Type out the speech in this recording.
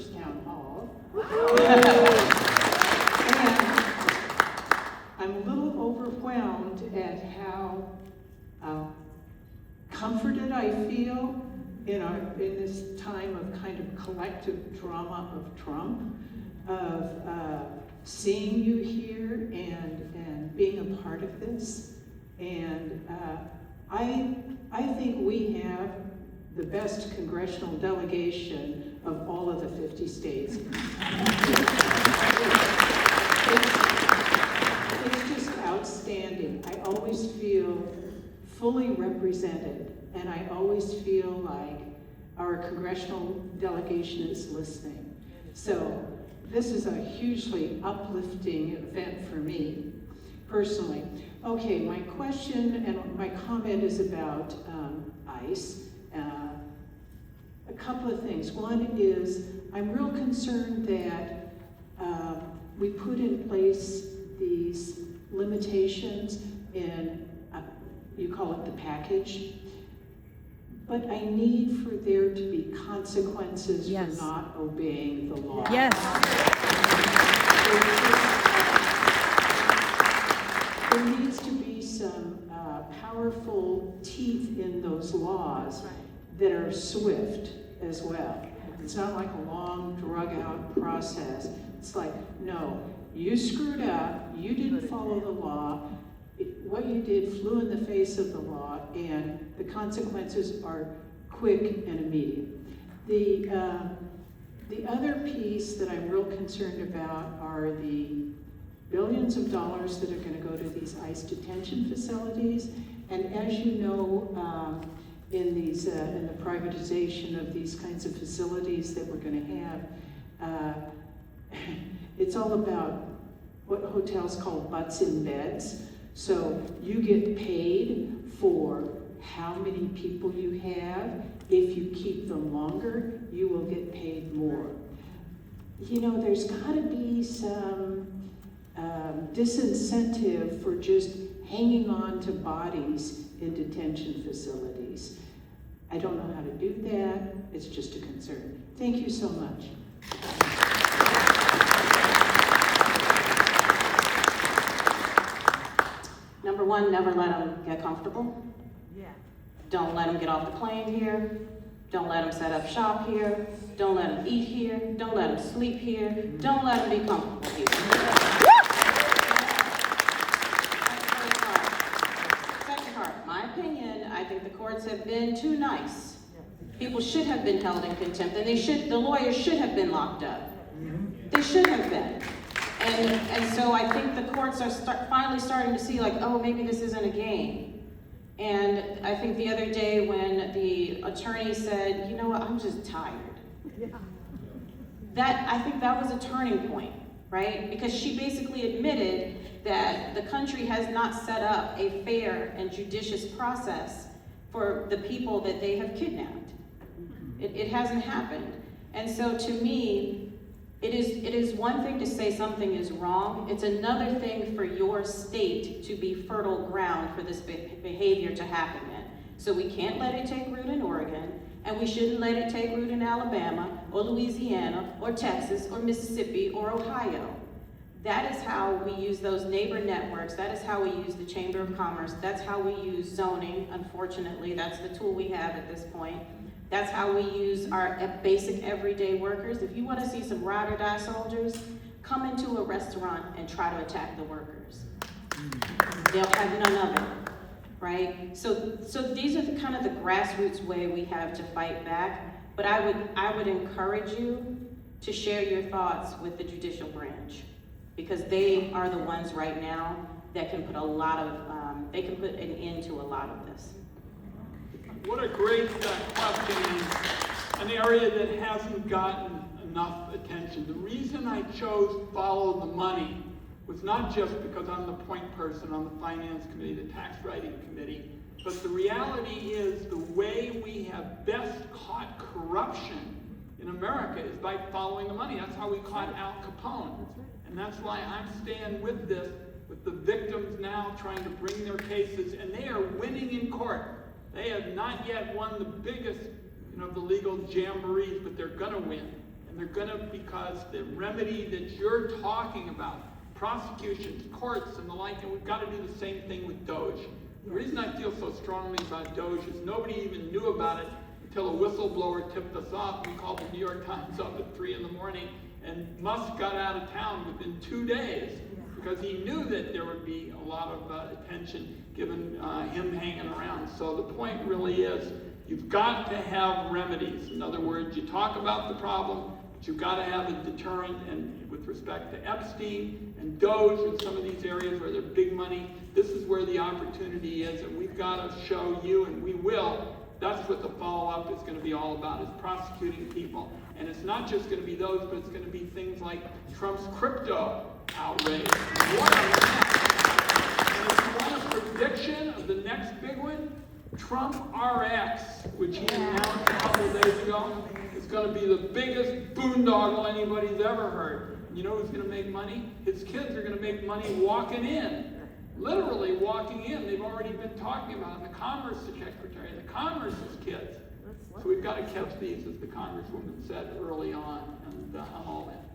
first town hall. And I'm a little overwhelmed at how comforted I feel in this time of kind of collective drama of Trump, of seeing you here and being a part of this. And I think we have the best congressional delegation of all of the 50 states. It's just outstanding. I always feel fully represented, and I always feel like our congressional delegation is listening. So this is a hugely uplifting event for me, personally. Okay, my question and my comment is about ICE. A couple of things. One is, I'm real concerned that we put in place these limitations in, you call it the package, but I need for there to be consequences for not obeying the law. Yes. There needs to be some powerful teeth in those laws that are swift as well. It's not like a long, drug-out process. It's like, no, you screwed up, you didn't follow the law, what you did flew in the face of the law, and the consequences are quick and immediate. The other piece that I'm real concerned about are the billions of dollars that are going to go to these ICE detention facilities. And as you know, in the privatization of these kinds of facilities that we're going to have, it's all about what hotels call butts in beds. So you get paid for how many people you have. If you keep them longer, you will get paid more. You know, there's got to be some disincentive for just hanging on to bodies in detention facilities. I don't know how to do that. It's just a concern. Thank you so much. Number one, never let them get comfortable. Don't let them get off the plane here. Don't let them set up shop here. Don't let them eat here. Don't let them sleep here. Don't let them be comfortable here. Second part, my opinion, I think the courts have been too nice. People should have been held in contempt, and the lawyers should have been locked up. They should have been. And so I think the courts are finally starting to see, like, oh, maybe this isn't a game. And I think the other day when the attorney said, you know what, I'm just tired. I think that was a turning point, right? Because she basically admitted that the country has not set up a fair and judicious process for the people that they have kidnapped. It hasn't happened. And so to me, it is one thing to say something is wrong. It's another thing for your state to be fertile ground for this behavior to happen in. So we can't let it take root in Oregon, and we shouldn't let it take root in Alabama, or Louisiana, or Texas, or Mississippi, or Ohio. That is how we use those neighbor networks. That is how we use the Chamber of Commerce. That's how we use zoning, unfortunately. That's the tool we have at this point. That's how we use our basic everyday workers. If you want to see some ride or die soldiers, come into a restaurant and try to attack the workers. They'll have none of it, right? So these are the kind of the grassroots way we have to fight back. But I would encourage you to share your thoughts with the judicial branch, because they are the ones right now that can put they can put an end to a lot of this. What a great question, an area that hasn't gotten enough attention. The reason I chose Follow the Money was not just because I'm the point person on the Finance Committee, the Tax Writing Committee, but the reality is the way we have best caught corruption in America is by following the money. That's how we caught Al Capone. And that's why I'm staying with this, with the victims now trying to bring their cases, and they are winning in court. They have not yet won the biggest, the legal jamborees, but they're gonna win. And they're going to, because the remedy that you're talking about, prosecutions, courts, and the like, and we've got to do the same thing with Doge. The reason I feel so strongly about Doge is nobody even knew about it until a whistleblower tipped us off. We called the New York Times up at 3 in the morning, and Musk got out of town within 2 days because he knew that there would be a lot of attention given him hanging around. So the point really is, you've got to have remedies. In other words, you talk about the problem, but you've got to have a deterrent. And with respect to Epstein and Doge and some of these areas where they're big money, this is where the opportunity is, and we've got to show you, and we will. That's what the follow-up is going to be all about, is prosecuting people. And it's not just going to be those, but it's going to be things like Trump's crypto outrage. What a mess. And if you want a prediction of the next big one, Trump RX, which he announced a couple of days ago, is going to be the biggest boondoggle anybody's ever heard. You know who's going to make money? His kids are going to make money walking in. Literally walking in. They've already been talking about it. The Commerce Secretary, the Commerce's kids. So we've got to catch these, as the Congresswoman said early on, and I'm all in.